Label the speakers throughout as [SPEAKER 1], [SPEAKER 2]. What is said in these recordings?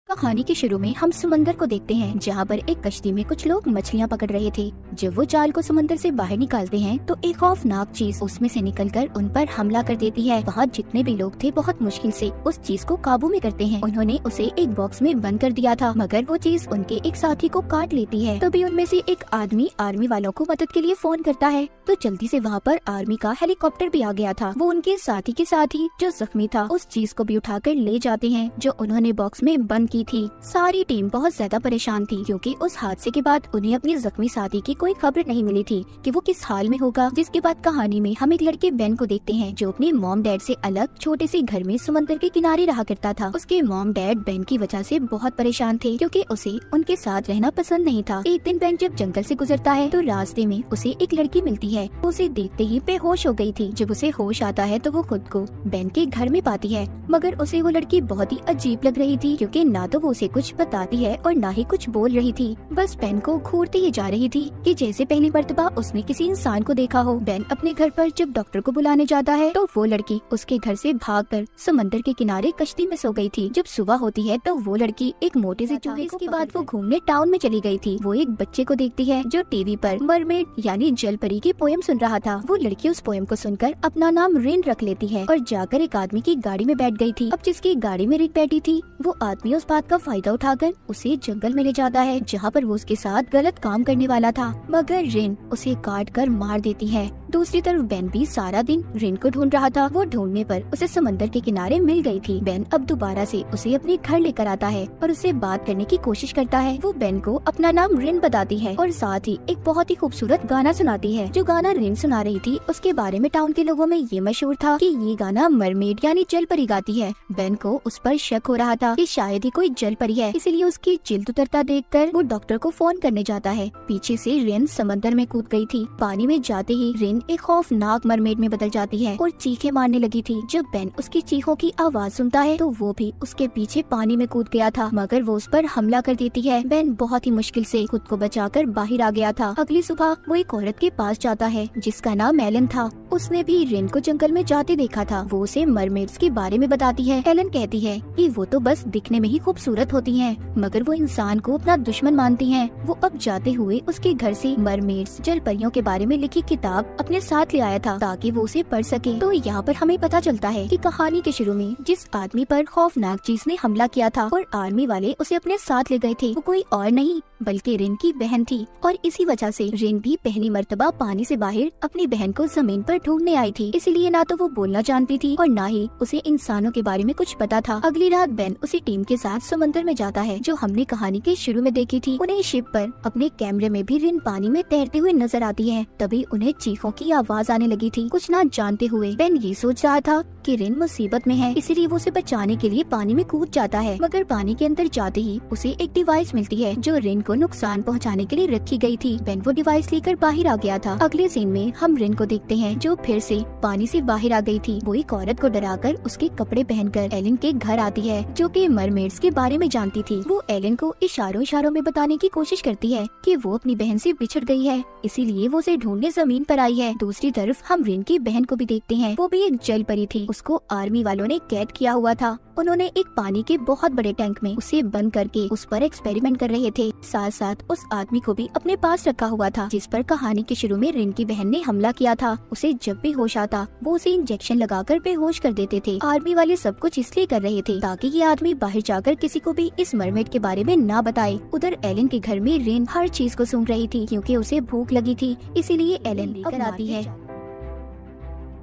[SPEAKER 1] कहानी के शुरू में हम समंदर को देखते हैं, जहाँ पर एक कश्ती में कुछ लोग मछलियाँ पकड़ रहे थे। जब वो जाल को समंदर से बाहर निकालते हैं तो एक खौफनाक चीज उसमें से निकलकर उन पर हमला कर देती है। वहाँ जितने भी लोग थे बहुत मुश्किल से उस चीज को काबू में करते हैं। उन्होंने उसे एक बॉक्स में बंद कर दिया था, मगर वो चीज उनके एक साथी को काट लेती है। तभी उनमें से एक आदमी आर्मी वालों को मदद के लिए फोन करता है, तो जल्दी से वहाँ पर आर्मी का हेलीकॉप्टर भी आ गया था। वो उनके साथी के साथ ही जो जख्मी था उस चीज को भी उठाकर ले जाते हैं जो उन्होंने बॉक्स में बंद की थी। सारी टीम बहुत ज्यादा परेशान थी क्योंकि उस हादसे के बाद उन्हें अपने जख्मी साथी की कोई खबर नहीं मिली थी कि वो किस हाल में होगा। जिसके बाद कहानी में हम एक लड़के बेन को देखते हैं जो अपने मॉम डैड से अलग छोटे से घर में समंदर के किनारे रहा करता था। उसके मॉम डैड बेन की वजह से बहुत परेशान थे क्योंकि उसे उनके साथ रहना पसंद नहीं था। एक दिन बेन जब जंगल से गुजरता है तो रास्ते में उसे एक लड़की मिलती है। उसे देखते ही बेहोश हो गई थी। जब उसे होश आता है तो वो खुद को बेन के घर में पाती है, मगर उसे वो लड़की बहुत ही अजीब लग रही थी क्योंकि ना तो वो उसे कुछ बताती है और ना ही कुछ बोल रही थी। बस बेन को घूरती ही जा रही थी कि जैसे पहली मर्तबा उसने किसी इंसान को देखा हो। बेन अपने घर पर जब डॉक्टर को बुलाने जाता है तो वो लड़की उसके घर से भागकर समंदर के किनारे कश्ती में सो गई थी। जब सुबह होती है तो वो लड़की एक मोटे से चूहे के बाद वो घूमने टाउन में चली गई थी। वो एक बच्चे को देखती है जो टीवी पर मरमेड यानी जल परी की पोयम सुन रहा था। वो लड़की उस पोयम को सुनकर अपना नाम रिन रख लेती है और जाकर एक आदमी की गाड़ी में बैठ गई थी। अब जिसकी गाड़ी में रिन बैठी थी वो आदमी उस बात का फायदा उठाकर उसे जंगल में ले जाता है जहाँ पर वो उसके साथ गलत काम करने वाला था, मगर रिन उसे काट कर मार देती है। दूसरी तरफ बेन भी सारा दिन रिन को ढूंढ रहा था। वो ढूंढने पर उसे समंदर के किनारे मिल गई थी। बेन अब दोबारा से उसे अपने घर लेकर आता है और उससे बात करने की कोशिश करता है। वो बेन को अपना नाम रिन बताती है और साथ ही एक बहुत ही खूबसूरत गाना सुनाती है। जो गाना रिन सुना रही थी उसके बारे में टाउन के लोगों में ये मशहूर था कि ये गाना मरमेड यानी जल परी गाती है। बेन को उस पर शक हो रहा था कि शायद ही कोई जल परी है, इसीलिए उसकी जिल्द उतरता देखकर वो डॉक्टर को फोन करने जाता है। पीछे से रिन समंदर में कूद गई थी। पानी में जाते ही रिन एक खौफनाक मरमेड में बदल जाती है और चीखें मारने लगी थी। जब बेन उसकी चीखों की आवाज सुनता है तो वो भी उसके पीछे पानी में कूद गया था, मगर वो उस पर हमला कर देती है। बेन बहुत ही मुश्किल से खुद को बचाकर बाहर आ गया था। अगली सुबह वो एक औरत के पास जाता है जिसका नाम एलन था। उसने भी रिन को जंगल में जाते देखा था। वो उसे मरमेड्स के बारे में बताती है। एलन कहती है कि वो तो बस दिखने में ही खूबसूरत होती हैं, मगर वो इंसान को अपना दुश्मन मानती हैं। वो अब जाते हुए उसके घर से मरमेड्स जल परियों के बारे में लिखी किताब अपने साथ ले आया था ताकि वो उसे पढ़ सके। तो यहाँ पर हमें पता चलता है कि कहानी के शुरू में जिस आदमी पर खौफनाक चीज ने हमला किया था और आर्मी वाले उसे अपने साथ ले गए थे वो कोई और नहीं बल्कि रिन की बहन थी। और इसी वजह से रिन भी पहली मर्तबा पानी से बाहर अपनी बहन को जमीन पर ढूंढने आई थी। इसीलिए ना तो वो बोलना जानती थी और ना ही उसे इंसानों के बारे में कुछ पता था। अगली रात बेन उसी टीम के साथ समंदर में जाता है जो हमने कहानी के शुरू में देखी थी। उन्हें शिप पर अपने कैमरे में भी रिन पानी में तैरते हुए नजर आती है। तभी उन्हें चीखों की आवाज आने लगी थी। कुछ ना जानते हुए बेन ये सोच रहा था कि रिन मुसीबत में है, इसीलिए वो उसे बचाने के लिए पानी में कूद जाता है। मगर पानी के अंदर जाते ही उसे एक डिवाइस मिलती है जो रिन को नुकसान पहुंचाने के लिए रखी गई थी। बेन वो डिवाइस लेकर बाहर आ गया था। अगले सीन में हम रिन को देखते हैं जो फिर से पानी से बाहर आ गई थी। वो एक औरत को डराकर उसके कपड़े पहनकर एलन के घर आती है जो कि मरमेड्स के बारे में जानती थी। वो एलन को इशारों में बताने की कोशिश करती है कि वो अपनी बहन से बिछड़ गई है, इसीलिए वो उसे ढूंढने जमीन पर आई है। दूसरी तरफ हम रिन की बहन को भी देखते हैं। वो भी एक जल परी थी। उसको आर्मी वालों ने कैद किया हुआ था। उन्होंने एक पानी के बहुत बड़े टैंक में उसे बंद करके उस पर एक्सपेरिमेंट कर रहे थे। साथ साथ उस आदमी को भी अपने पास रखा हुआ था जिस पर कहानी के शुरू में रिन की बहन ने हमला किया था। उसे जब भी होश आता वो उसे इंजेक्शन लगाकर बेहोश कर देते थे। आर्मी वाले सब कुछ इसलिए कर रहे थे ताकि ये आदमी बाहर जाकर किसी को भी इस मरमेड के बारे में ना बताए। उधर एलन के घर में रिन हर चीज को सूंघ रही थी क्योंकि उसे भूख लगी थी, इसीलिए एलन लेकर आती है।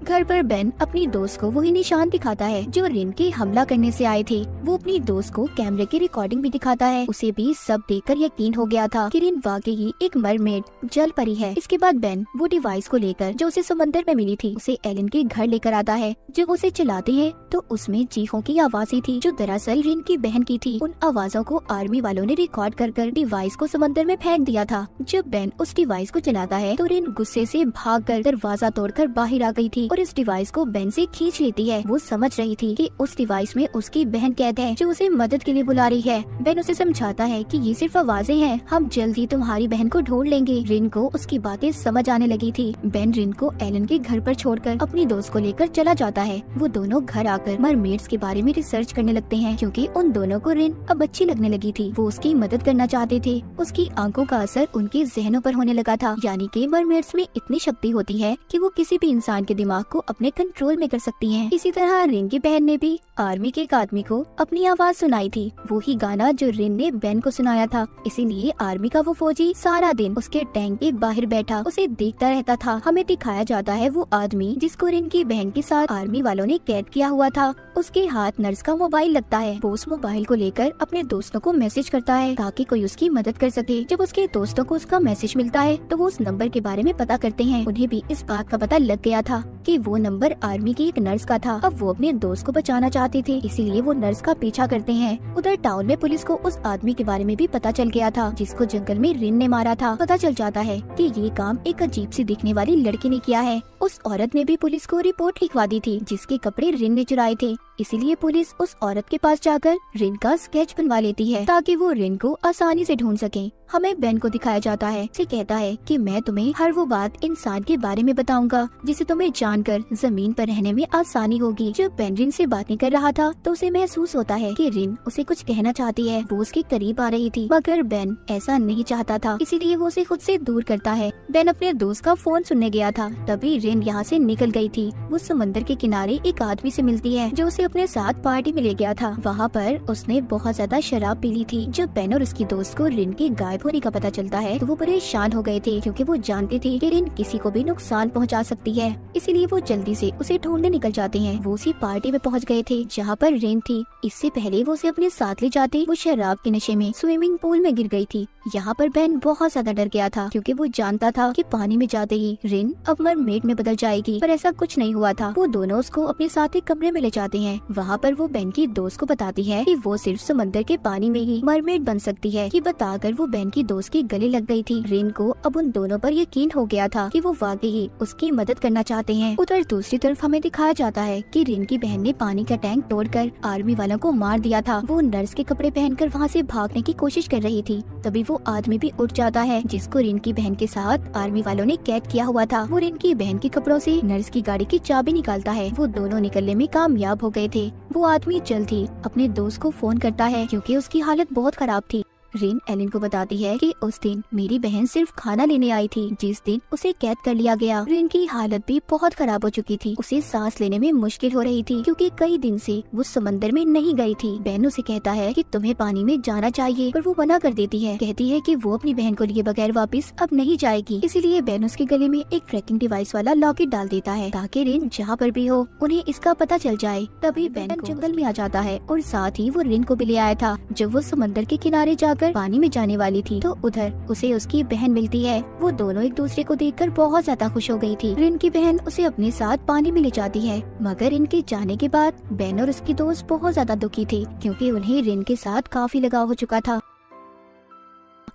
[SPEAKER 1] घर पर बेन अपनी दोस्त को वही निशान दिखाता है जो रिन के हमला करने से आए थे। वो अपनी दोस्त को कैमरे की रिकॉर्डिंग भी दिखाता है। उसे भी सब देखकर यकीन हो गया था कि रिन वाकई ही एक मरमेड जल परी है। इसके बाद बेन वो डिवाइस को लेकर जो उसे समंदर में मिली थी उसे एलन के घर लेकर आता है। जब उसे चलाते हैं तो उसमें चीखों की आवाजें थी जो दरअसल रिन की बहन की थी। उन आवाजों को आर्मी वालों ने रिकॉर्ड कर डिवाइस को समंदर में फेंक दिया था। जब बेन उस डिवाइस को चलाता है तो रिन गुस्से से भागकर दरवाजा तोड़कर बाहर आ गई थी और इस डिवाइस को बेन से खींच लेती है। वो समझ रही थी कि उस डिवाइस में उसकी बहन कैद है जो उसे मदद के लिए बुला रही है। बेन उसे समझाता है कि ये सिर्फ आवाजें हैं, हम जल्दी तुम्हारी बहन को ढूंढ लेंगे। रिन को उसकी बातें समझ आने लगी थी। बेन रिन को एलन के घर पर छोड़कर अपनी दोस्त को लेकर चला जाता है। वो दोनों घर आकर मरमेड्स के बारे में रिसर्च करने लगते हैं क्योंकि उन दोनों को रिन अब अच्छी लगने लगी थी। वो उसकी मदद करना चाहते थे। उसकी आंखों का असर उनके जहनों पर होने लगा था, यानी कि मरमेड्स में इतनी शक्ति होती है कि वो किसी भी इंसान के दिमाग को अपने कंट्रोल में कर सकती हैं। इसी तरह रिन की बहन ने भी आर्मी के एक आदमी को अपनी आवाज सुनाई थी, वो ही गाना जो रिन ने बेन को सुनाया था। इसीलिए आर्मी का वो फौजी सारा दिन उसके टैंक के बाहर बैठा उसे देखता रहता था। हमें दिखाया जाता है वो आदमी जिसको रिन की बहन के साथ आर्मी वालों ने कैद किया हुआ था। उसके हाथ नर्स का मोबाइल लगता है। वो उस मोबाइल को लेकर अपने दोस्तों को मैसेज करता है ताकि कोई उसकी मदद कर सके। जब उसके दोस्तों को उसका मैसेज मिलता है तो वो उस नंबर के बारे में पता करते हैं। उन्हें भी इस बात का पता लग गया था कि वो नंबर आर्मी की एक नर्स का था। अब वो अपने दोस्त को बचाना चाहते थे, इसीलिए वो नर्स का पीछा करते हैं। उधर टाउन में पुलिस को उस आदमी के बारे में भी पता चल गया था जिसको जंगल में रिन ने मारा था। पता चल जाता है कि ये काम एक अजीब सी दिखने वाली लड़की ने किया है। उस औरत ने भी पुलिस को रिपोर्ट लिखवा दी थी जिसके कपड़े रिन ने चुराए थे। इसीलिए पुलिस उस औरत के पास जाकर रिन का स्केच बनवा लेती है ताकि वो रिन को आसानी से ढूंढ सके। हमें बेन को दिखाया जाता है। उसे कहता है कि मैं तुम्हें हर वो बात इंसान के बारे में बताऊंगा जिसे तुम्हें जानकर जमीन पर रहने में आसानी होगी। जब बेन रिन से बातें कर रहा था तो उसे महसूस होता है कि रिन उसे कुछ कहना चाहती है। वो उसके करीब आ रही थी मगर बेन ऐसा नहीं चाहता था, इसीलिए वो उसे खुद से दूर करता है। बेन अपने दोस्त का फोन सुनने गया था, तभी रिन यहाँ से निकल गई थी। वो समंदर के किनारे एक आदमी से मिलती है जो उसे अपने साथ पार्टी में ले गया था। वहाँ पर उसने बहुत ज्यादा शराब पी ली थी। जब बेन और उसकी दोस्त को रिन के गायब होने का पता चलता है तो वो परेशान हो गए थे क्योंकि वो जानते थे कि रिन किसी को भी नुकसान पहुंचा सकती है। इसीलिए वो जल्दी से उसे ढूंढने निकल जाते हैं। वो उसी पार्टी में पहुंच गए थे जहाँ पर रिन थी। इससे पहले वो उसे अपने साथ ले जाते वो शराब के नशे में स्विमिंग पूल में गिर गई थी। यहाँ पर बेन बहुत ज्यादा डर गया था क्योंकि वो जानता था कि पानी में जाते ही रिन अब मरमेड में बदल जाएगी, पर ऐसा कुछ नहीं हुआ था। वो दोनों उसको अपने साथ एक कमरे में ले जाते हैं। वहाँ पर वो बेन की दोस्त को बताती है कि वो सिर्फ समंदर के पानी में ही मरमेड बन सकती है। ये बताकर वो बेन की दोस्त के गले लग गई थी। रिन को अब उन दोनों पर यकीन हो गया था कि वो वाकई ही उसकी मदद करना चाहते हैं। उधर दूसरी तरफ हमें दिखाया जाता है कि रिन की बहन ने पानी का टैंक तोड़कर आर्मी वालों को मार दिया था। वो नर्स के कपड़े पहनकर वहाँ से भागने की कोशिश कर रही थी, तभी वो आदमी भी उठ जाता है जिसको रिन की बहन के साथ आर्मी वालों ने कैद किया हुआ था। वो रिन की बहन के कपड़ों से नर्स की गाड़ी की चाबी निकालता है। वो दोनों निकलने में कामयाब हो गए थे। वो आदमी जल्द ही अपने दोस्त को फोन करता है क्योंकि उसकी हालत बहुत खराब थी। रिन एलन को बताती है कि उस दिन मेरी बहन सिर्फ खाना लेने आई थी जिस दिन उसे कैद कर लिया गया। रिन की हालत भी बहुत खराब हो चुकी थी। उसे सांस लेने में मुश्किल हो रही थी क्योंकि कई दिन से वो समंदर में नहीं गई थी। बेन उसे कहता है कि तुम्हें पानी में जाना चाहिए, पर वो मना कर देती है। कहती है कि वो अपनी बहन को लिए बगैर वापस अब नहीं जाएगी। इसीलिए बेन उसके गले में एक ट्रैकिंग डिवाइस वाला लॉकेट डाल देता है ताकि रिन जहाँ पर भी हो उन्हें इसका पता चल जाए। तभी बेन जंगल में आ जाता है और साथ ही वो रिन को भी ले आया था। जब वो समंदर के किनारे जाकर पानी में जाने वाली थी तो उधर उसे उसकी बहन मिलती है। वो दोनों एक दूसरे को देखकर बहुत ज्यादा खुश हो गई थी। रिन की बहन उसे अपने साथ पानी में ले जाती है, मगर इनके जाने के बाद बेन और उसकी दोस्त बहुत ज्यादा दुखी थी क्योंकि उन्हें रिन के साथ काफी लगाव हो चुका था।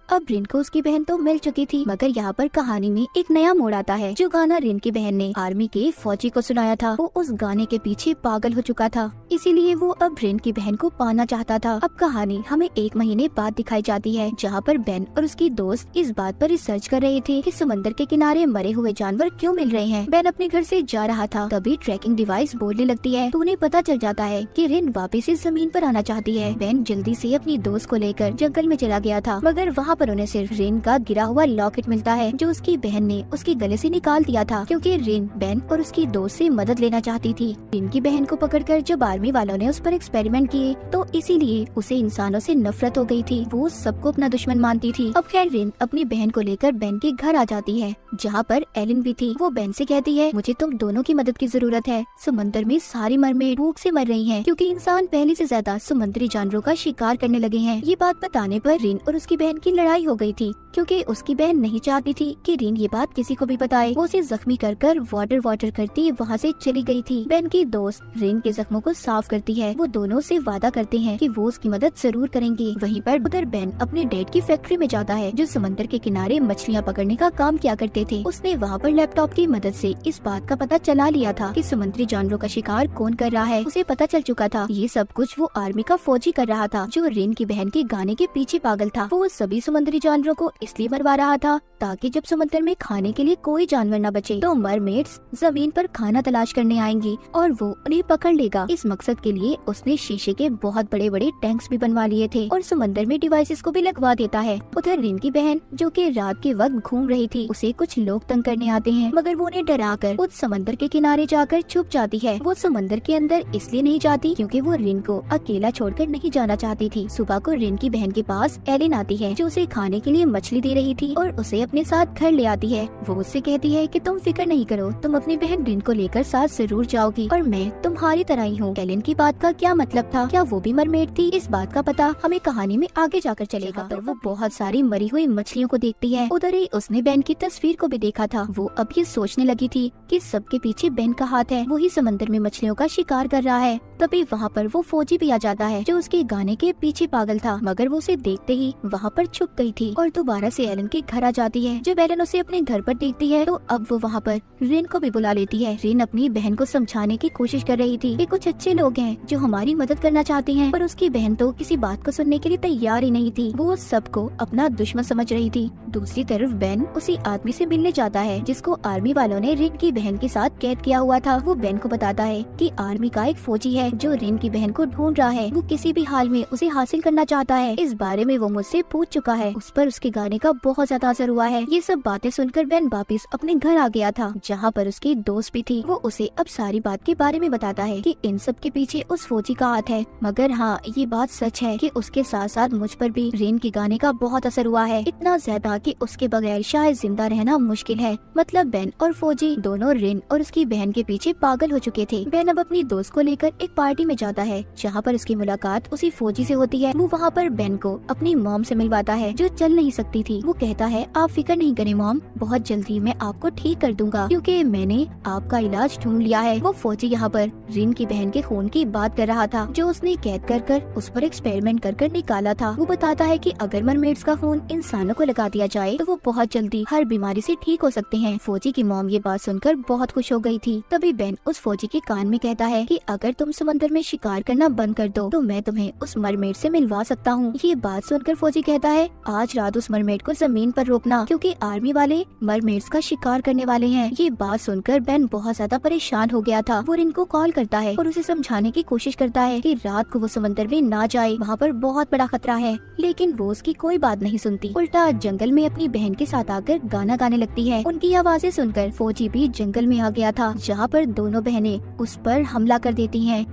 [SPEAKER 1] अब रिन को उसकी बहन तो मिल चुकी थी, मगर यहाँ पर कहानी में एक नया मोड़ आता है। जो गाना रिन की बहन ने आर्मी के फौजी को सुनाया था, वो उस गाने के पीछे पागल हो चुका था। इसीलिए वो अब रिन की बहन को पाना चाहता था। अब कहानी हमें 1 महीने बाद दिखाई जाती है जहाँ पर बेन और उसकी दोस्त इस बात पर रिसर्च कर रहे थे कि समंदर के किनारे मरे हुए जानवर क्यों मिल रहे हैं। बेन अपने घर से जा रहा था, तभी ट्रैकिंग डिवाइस बोलने लगती है तो उन्हें पता चल जाता है कि रिन वापस इस जमीन पर आना चाहती है। बेन जल्दी से अपनी दोस्त को लेकर जंगल में चला गया था, मगर वहाँ पर उन्हें सिर्फ रिन का गिरा हुआ लॉकेट मिलता है जो उसकी बहन ने उसके गले से निकाल दिया था क्योंकि रिन बेन और उसकी दोस्त से मदद लेना चाहती थी। रिन की बहन को पकड़कर जब आर्मी वालों ने उस पर एक्सपेरिमेंट किए तो इसीलिए उसे इंसानों से नफरत हो गई थी। वो सबको अपना दुश्मन मानती थी। अब खैर रिन अपनी बहन को लेकर बेन के घर आ जाती है जहाँ पर एलन भी थी। वो बेन से कहती है, मुझे तुम दोनों की मदद की जरूरत है। समंदर में सारी मरमेड भूख से मर रही हैं क्योंकि इंसान पहले से ज्यादा समुद्री जानवरों का शिकार करने लगे हैं। ये बात बताने पर रिन और उसकी बहन की लड़ाई हो गई थी क्योंकि उसकी बहन नहीं चाहती थी कि रिन ये बात किसी को भी बताए। वो उसे जख्मी कर वाटर करती वहाँ से चली गई थी। बेन की दोस्त रिन के जख्मों को साफ करती है। वो दोनों से वादा करते हैं कि वो उसकी मदद जरूर करेंगे। वहीं पर उधर बेन अपने डैड की फैक्ट्री में जाता है जो समंदर के किनारे मछलियाँ पकड़ने का काम किया करते थे। उसने वहाँ पर लैपटॉप की मदद से इस बात का पता चला लिया था कि समुद्री जानवरों का शिकार कौन कर रहा है। उसे पता चल चुका था ये सब कुछ वो आर्मी का फौजी कर रहा था जो रिन की बहन के गाने के पीछे पागल था। वो सभी समुद्री जानवरों को इसलिए मरवा रहा था ताकि जब समुद्र में खाने के लिए कोई जानवर न बचे तो मरमेड्स जमीन पर खाना तलाश करने आएंगी और वो उन्हें पकड़ लेगा। इस मकसद के लिए उसने शीशे के बहुत बड़े बड़े टैंक्स भी बनवा लिए थे और समंदर में डिवाइसेस को भी लगवा देता है। उधर रिन की बहन जो कि रात के वक्त घूम रही थी उसे कुछ लोग तंग करने आते हैं मगर वो उन्हें डराकर उस समंदर के किनारे जाकर छुप जाती है। वो समंदर के अंदर इसलिए नहीं जाती क्योंकि वो रिन को अकेला छोड़कर नहीं जाना चाहती थी। सुबह को रिन की बहन के पास एलिन आती है जो उसे खाने के लिए मछली दे रही थी और उसे अपने साथ घर ले आती है। वो उससे कहती है कि तुम फिक्र नहीं करो, तुम अपनी बहन रिन को लेकर साथ जरूर जाओगी और मैं तुम्हारी तरह ही हूँ। एलिन की बात का क्या मतलब था? क्या वो भी मरमेड थी? इस बात का पता हमें कहानी में आगे जाकर चलेगा। तो वो बहुत सारी मरी हुई मछलियों को देखती है। उधर ही उसने बेन की तस्वीर को भी देखा था। वो अब ये सोचने लगी थी कि सबके पीछे बेन का हाथ है, वो ही समंदर में मछलियों का शिकार कर रहा है। तभी वहाँ पर वो फौजी भी आ जाता है जो उसके गाने के पीछे पागल था मगर वो उसे देखते ही वहाँ पर छुप गई थी और दोबारा से एलन के घर आ जाती है। जब एलन उसे अपने घर पर देखती है तो अब वो वहाँ पर रिन को भी बुला लेती है। रिन अपनी बहन को समझाने की कोशिश कर रही थी कि कुछ अच्छे लोग हैं जो हमारी मदद करना चाहते हैं, पर उसकी बहन तो किसी बात को सुनने के लिए तैयार ही नहीं थी। वो सबको अपना दुश्मन समझ रही थी। दूसरी तरफ बेन उसी आदमी से मिलने जाता है जिसको आर्मी वालों ने रिन की बहन के साथ कैद किया हुआ था। वो बेन को बताता है कि आर्मी का एक फौजी है जो रिन की बहन को ढूंढ रहा है। वो किसी भी हाल में उसे हासिल करना चाहता है। इस बारे में वो मुझसे पूछ चुका है। उस पर उसके गाने का बहुत ज्यादा असर हुआ है। ये सब बातें सुनकर बेन वापस अपने घर आ गया था जहाँ पर उसकी दोस्त भी थी। वो उसे अब सारी बात के बारे में बताता है कि इन सब के पीछे उस फौजी का हाथ है, मगर हाँ ये बात सच है कि उसके साथ साथ मुझ पर भी रिन के गाने का बहुत असर हुआ है, इतना ज्यादा कि उसके बगैर शायद जिंदा रहना मुश्किल है। मतलब बेन और फौजी दोनों रिन और उसकी बहन के पीछे पागल हो चुके थे। बेन अब अपनी दोस्त को लेकर एक पार्टी में जाता है जहाँ पर उसकी मुलाकात उसी फौजी से होती है। वो वहाँ पर बेन को अपनी मॉम से मिलवाता है जो चल नहीं सकती थी। वो कहता है आप फिक्र नहीं करें मॉम, बहुत जल्दी मैं आपको ठीक कर दूंगा क्योंकि मैंने आपका इलाज ढूंढ लिया है। वो फौजी यहाँ पर रिन की बहन के खून की बात कर रहा था जो उसने कैद कर उस पर एक्सपेरिमेंट कर निकाला था। वो बताता है कि अगर मरमेड्स का खून इंसानों को लगा दिया जाए तो वो बहुत जल्दी हर बीमारी से ठीक हो सकते हैं। फौजी की मॉम ये बात सुनकर बहुत खुश हो गई थी। तभी बेन उस फौजी के कान में कहता है कि अगर तुम समंदर में शिकार करना बंद कर दो तो मैं तुम्हें उस मरमेड से मिलवा सकता हूँ। ये बात सुनकर फौजी कहता है आज रात उस मरमेड को जमीन पर रोकना क्योंकि आर्मी वाले मरमेड्स का शिकार करने वाले हैं। ये बात सुनकर बेन बहुत ज्यादा परेशान हो गया था। वो रिन को कॉल करता है और उसे समझाने की कोशिश करता है कि रात को वो समंदर में ना जाए, वहाँ पर बहुत बड़ा खतरा है, लेकिन वो उसकी कोई बात नहीं सुनती। उल्टा जंगल में अपनी बहन के साथ आकर गाना गाने लगती है। उनकी आवाजें सुनकर फौजी भी जंगल में आ गया था जहाँ पर दोनों बहनें उस पर हमला कर देती हैं।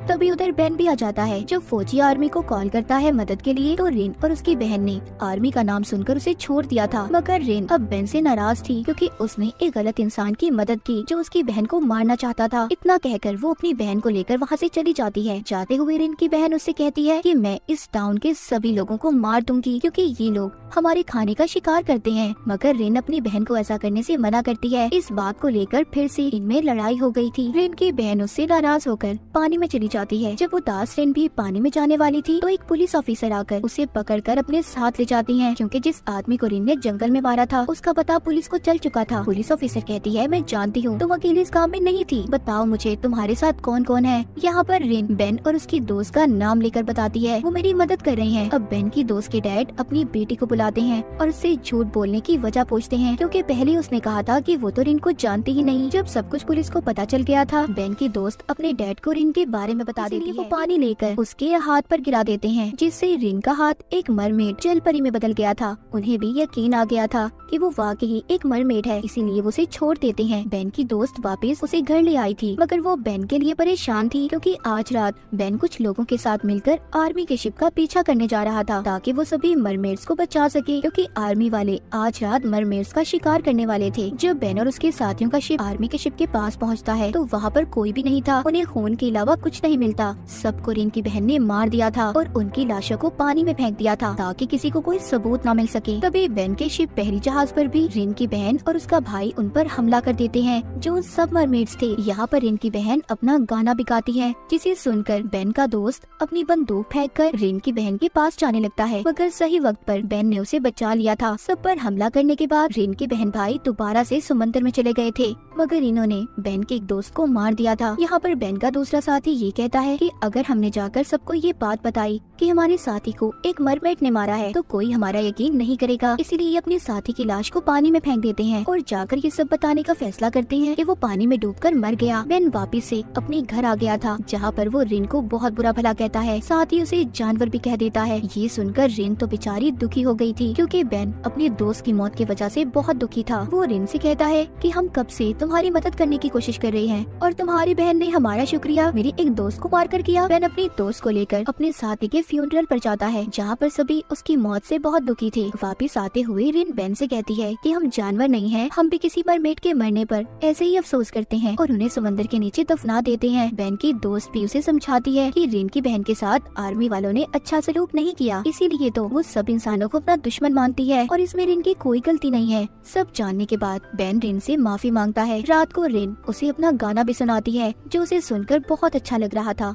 [SPEAKER 1] तभी उधर बेन भी आ जाता है। जब फौजी आर्मी को कॉल करता है मदद के लिए तो रिन और उसकी बहन ने आर्मी का नाम सुनकर उसे छोड़ दिया था, मगर रिन अब बेन से नाराज थी क्योंकि उसने एक गलत इंसान की मदद की जो उसकी बहन को मारना चाहता था। इतना कहकर वो अपनी बहन को लेकर वहाँ से चली जाती है। जाते हुए रिन की बहन उससे कहती है कि मैं इस टाउन के सभी लोगों को मार दूंगी क्योंकि ये लोग हमारे खाने का शिकार करते हैं, मगर रिन अपनी बहन को ऐसा करने से मना करती है। इस बात को लेकर फिर से इनमें लड़ाई हो गई थी। रिन की बहन उससे नाराज होकर पानी में चली जाती है। जब वो दास रिन भी पानी में जाने वाली थी तो एक पुलिस ऑफिसर आकर उसे पकड़कर अपने साथ ले जाती हैं क्योंकि जिस आदमी को रिन ने जंगल में मारा था उसका पता पुलिस को चल चुका था। पुलिस ऑफिसर कहती है मैं जानती हूँ तुम अकेले इस काम में नहीं थी, बताओ मुझे तुम्हारे साथ कौन कौन है। यहाँ पर रिन बेन और उसकी दोस्त का नाम लेकर बताती है वो मेरी मदद कर रही है। अब बेन की दोस्त के डैड अपनी बेटी को बुलाते हैं और उससे झूठ बोलने की वजह पूछते हैं क्योंकि पहले उसने कहा था कि वो तो रिन को जानती ही नहीं। जब सब कुछ पुलिस को पता चल गया था बेन की दोस्त अपने डैड को रिन के बारे में बता देती है। वो पानी लेकर उसके हाथ पर गिरा देते हैं जिससे रिन का हाथ एक मरमेड जल परी में बदल गया था। उन्हें भी यकीन आ गया था कि वो वाकई एक मरमेड है, इसीलिए वो उसे छोड़ देते हैं। बेन की दोस्त वापस उसे घर ले आई थी मगर वो बेन के लिए परेशान थी क्योंकि आज रात बेन कुछ लोगों के साथ मिलकर आर्मी के शिप का पीछा करने जा रहा था ताकि वो सभी मरमेड्स को बचा सके क्योंकि आर्मी वाले आज रात मरमेड्स का शिकार करने वाले थे। जब बेन और उसके साथियों का शिप आर्मी के शिप के पास पहुंचता है तो वहाँ पर कोई भी नहीं था। उन्हें खून के अलावा कुछ नहीं नहीं मिलता। सबको रिन की बहन ने मार दिया था और उनकी लाशों को पानी में फेंक दिया था ताकि किसी को कोई सबूत न मिल सके। तभी बेन के शिप पहली जहाज पर भी रिन की बहन और उसका भाई उन पर हमला कर देते हैं जो सब मरमेड्स थे। यहाँ पर रिन की बहन अपना गाना भी गाती है जिसे सुनकर बेन का दोस्त अपनी बंदूक फेंककर रिन की बहन के पास जाने लगता है, मगर सही वक्त पर बेन ने उसे बचा लिया था। सब पर हमला करने के बाद रिन के बहन भाई दोबारा से समंदर में चले गए थे, मगर इन्होंने बेन के एक दोस्त को मार दिया था। यहाँ पर बेन का दूसरा साथी ये कहता है कि अगर हमने जाकर सबको ये बात बताई कि हमारे साथी को एक मरमेड ने मारा है तो कोई हमारा यकीन नहीं करेगा, इसीलिए ये अपने साथी की लाश को पानी में फेंक देते हैं और जाकर ये सब बताने का फैसला करते हैं कि वो पानी में डूबकर मर गया। बेन वापिस से अपने घर आ गया था जहाँ पर वो रिन को बहुत बुरा भला कहता है, साथ ही उसे जानवर भी कह देता है। ये सुनकर रिन तो बेचारी दुखी हो गई थी क्योंकि बेन अपने दोस्त की मौत की वजह से बहुत दुखी था। वो रिन से कहता है कि हम कब से तुम्हारी मदद करने की कोशिश कर रहे हैं और तुम्हारी बहन ने हमारा शुक्रिया मेरे एक दोस्त को मारकर किया। बेन अपने दोस्त को लेकर अपने साथी के फ्यूनरल पर जाता है जहाँ पर सभी उसकी मौत से बहुत दुखी थे। वापिस आते हुए रिन बेन से कहती है कि हम जानवर नहीं हैं, हम भी किसी मरमेड के मरने पर ऐसे ही अफसोस करते हैं और उन्हें समंदर के नीचे दफना देते हैं। बेन की दोस्त भी उसे समझाती है कि रिन की बहन के साथ आर्मी वालों ने अच्छा सलूक नहीं किया, इसीलिए तो वो सब इंसानों को अपना दुश्मन मानती है और इसमें रिन की कोई गलती नहीं है। सब जानने के बाद बेन रिन से माफी मांगता है। रात को रिन उसे अपना गाना भी सुनाती है जो उसे सुनकर बहुत अच्छा लग रहा था।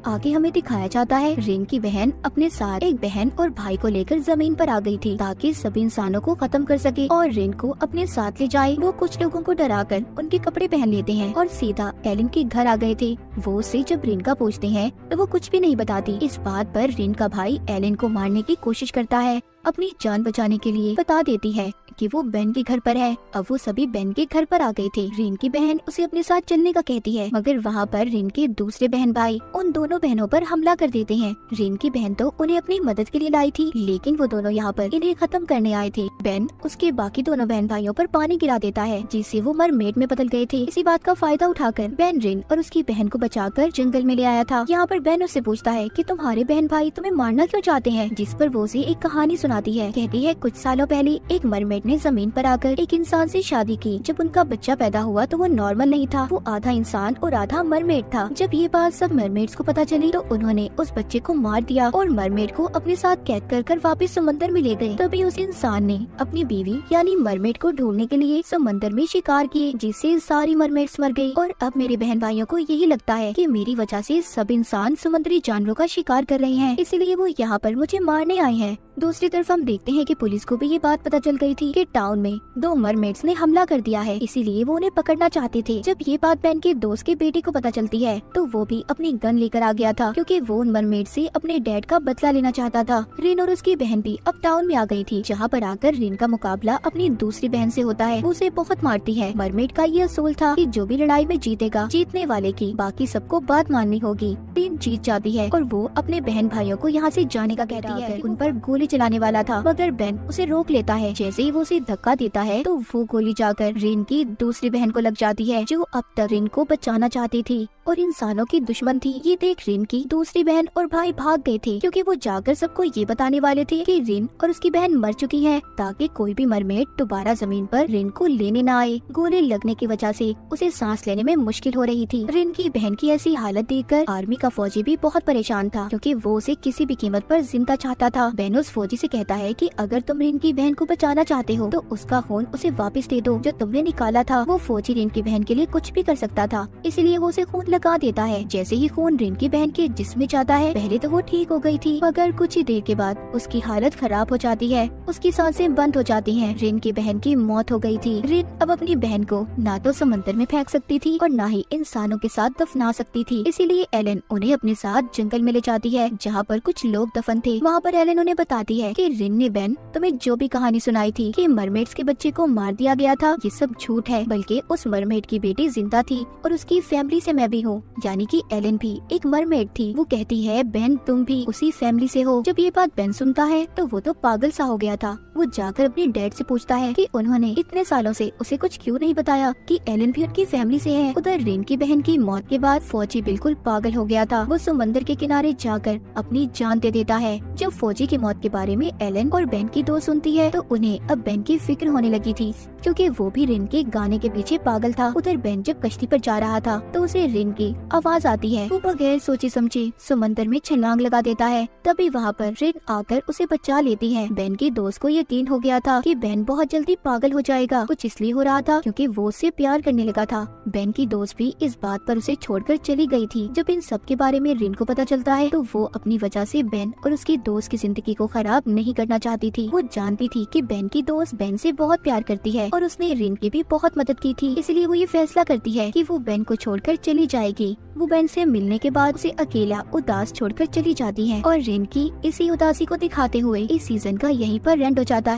[SPEAKER 1] आगे हमें दिखाया जाता है रिन की बहन अपने साथ एक बहन और भाई को लेकर जमीन पर आ गई थी ताकि सभी इंसानों को खत्म कर सके और रिन को अपने साथ ले जाए। वो कुछ लोगों को डराकर उनके कपड़े पहन लेते हैं और सीधा एलन के घर आ गए थे। वो उससे जब रिन का पूछते हैं तो वो कुछ भी नहीं बताती। इस बात पर रिन का भाई एलन को मारने की कोशिश करता है, अपनी जान बचाने के लिए बता देती है कि वो बेन के घर पर है। अब वो सभी बेन के घर पर आ गए थे। रिन की बहन उसे अपने साथ चलने का कहती है, मगर वहाँ पर रिन के दूसरे बहन भाई उन दोनों बहनों पर हमला कर देते हैं। रिन की बहन तो उन्हें अपनी मदद के लिए लाई थी, लेकिन वो दोनों यहाँ पर इन्हें खत्म करने आए थे। बेन उसके बाकी दोनों बहन भाइयों पर पानी गिरा देता है जिससे वो मरमेड में बदल गए थे। इसी बात का फायदा उठाकर बेन रिन और उसकी बहन को बचाकर जंगल में ले आया था। यहाँ पर बेन उससे पूछता है कि तुम्हारे बहन भाई तुम्हें मारना क्यों चाहते हैं, जिस पर वो उसे एक कहानी सुनाती है। कहती है कुछ सालों पहले एक मरमेड ने जमीन पर आकर एक इंसान से शादी की। जब उनका बच्चा पैदा हुआ तो वो नॉर्मल नहीं था, वो आधा इंसान और आधा मरमेड था। जब ये बात सब मरमेड्स को पता चली तो उन्होंने उस बच्चे को मार दिया और मरमेड को अपने साथ कैद कर वापस समंदर में ले गए। तभी उस इंसान ने अपनी बीवी यानी मरमेड को ढूंढने के लिए समंदर में शिकार किए, जिससे सारी मरमेड्स मर गई। और अब मेरे बहन भाइयों को यही लगता है कि मेरी वजह से सब इंसान समुद्री जानवरों का शिकार कर रहे हैं, इसीलिए वो यहाँ पर मुझे मारने आए हैं। दूसरी तरफ हम देखते हैं कि पुलिस को भी ये बात पता चल गई थी कि टाउन में दो मरमेड्स ने हमला कर दिया है, इसीलिए वो उन्हें पकड़ना चाहते थे। जब ये बात बेन के दोस्त के बेटे को पता चलती है तो वो भी अपनी गन लेकर आ गया था क्योंकि वो उन मरमेड से अपने डैड का बदला लेना चाहता था। रिन और उसकी बहन भी अब टाउन में आ गई थी, जहाँ पर आकर रिन का मुकाबला अपनी दूसरी बहन से होता है। वो उसे बहुत मारती है। मरमेड का ये असूल था कि जो भी लड़ाई में जीतेगा, जीतने वाले की बाकी सबको बात माननी होगी। रिन जीत जाती है और वो अपने बहन भाइयों को यहाँ से जाने का कहती है। उन पर गोली चलाने वाला था, मगर बेन उसे रोक लेता है। जैसे ही वो उसे धक्का देता है तो वो गोली जाकर रिन की दूसरी बहन को लग जाती है, जो अब तक रिन को बचाना चाहती थी और इंसानों की दुश्मन थी। ये देख रिन की दूसरी बहन और भाई भाग गए थे क्योंकि वो जाकर सबको ये बताने वाले थे कि रिन और उसकी बहन मर चुकी है, ताकि कोई भी मरमेड दोबारा जमीन पर रिन को लेने न आए। गोली लगने की वजह से उसे सांस लेने में मुश्किल हो रही थी। रिन की बहन की ऐसी हालत देखकर आर्मी का फौजी भी बहुत परेशान था क्योंकि वो उसे किसी भी कीमत पर जिंदा चाहता था। बेन उस फौजी से कहता है कि अगर तुम रिन की बहन को बचाना चाहते हो तो उसका खून उसे वापस दे दो जो तुमने निकाला था। वो फौजी रिन की बहन के लिए कुछ भी कर सकता था, इसलिए वो उसे खून लगा देता है। जैसे ही खून रिन की बहन के जिस्म में जाता है, पहले तो वो ठीक हो गई थी, मगर कुछ ही देर के बाद उसकी हालत खराब हो जाती है, उसकी सांसें बंद हो जाती हैं। रिन की बहन की मौत हो गई थी। रिन अब अपनी बहन को ना तो समंदर में फेंक सकती थी और ना ही इंसानों के साथ दफना सकती थी, इसीलिए एलन उन्हें अपने साथ जंगल में ले जाती है जहाँ पर कुछ लोग दफन थे। वहाँ पर एलन उन्हें बताती है कि रिन ने बेन तुम्हें जो भी कहानी सुनाई थी कि मरमेड्स के बच्चे को मार दिया गया था, ये सब झूठ है, बल्कि उस मरमेड की बेटी जिंदा थी और उसकी फैमिली से मैं भी हूँ, यानी कि एलन भी एक मरमेड थी। वो कहती है बेन तुम भी उसी फैमिली से हो। जब ये बात बेन सुनता है तो वो तो पागल सा हो गया था। वो जाकर अपने डैड से पूछता है कि उन्होंने इतने सालों से उसे कुछ क्यों नहीं बताया कि एलन भी उनकी फैमिली से है। उधर रिन की बहन की मौत के बाद फौजी बिल्कुल पागल हो गया था। वो समंदर के किनारे जाकर अपनी जान दे देता है। जब फौजी की मौत के बारे में एलन और बेन की दोस्त सुनती है तो उन्हें अब बेन की फिक्र होने लगी थी क्योंकि वो भी रिन के गाने के पीछे पागल था। उधर बेन जब कश्ती पर जा रहा था तो उसे रिन की आवाज आती है। वो बगैर सोचे समझे समंदर में छलांग लगा देता है। तभी वहाँ पर रिन आकर उसे बचा लेती है। बेन के दोस्त को यकीन हो गया था कि बेन बहुत जल्दी पागल हो जाएगा। कुछ इसलिए हो रहा था क्योंकि वो उससे प्यार करने लगा था। बेन की दोस्त भी इस बात पर उसे छोड़कर चली गई थी। जब इन सब के बारे में रिन को पता चलता है तो वो अपनी वजह से बेन और उसकी दोस्त की जिंदगी को खराब नहीं करना चाहती थी। वो जानती थी कि बेन की दोस्त बेन से बहुत प्यार करती है और उसने रिन की भी बहुत मदद की थी। इसलिए वो ये फैसला करती है कि वो बेन को छोड़कर चली जाएगी। वो बेन से मिलने के बाद उसे अकेला उदास छोड़कर चली जाती है और रिन की इसी उदासी को दिखाते हुए इस सीजन का यहीं पर एंड हो जाता है।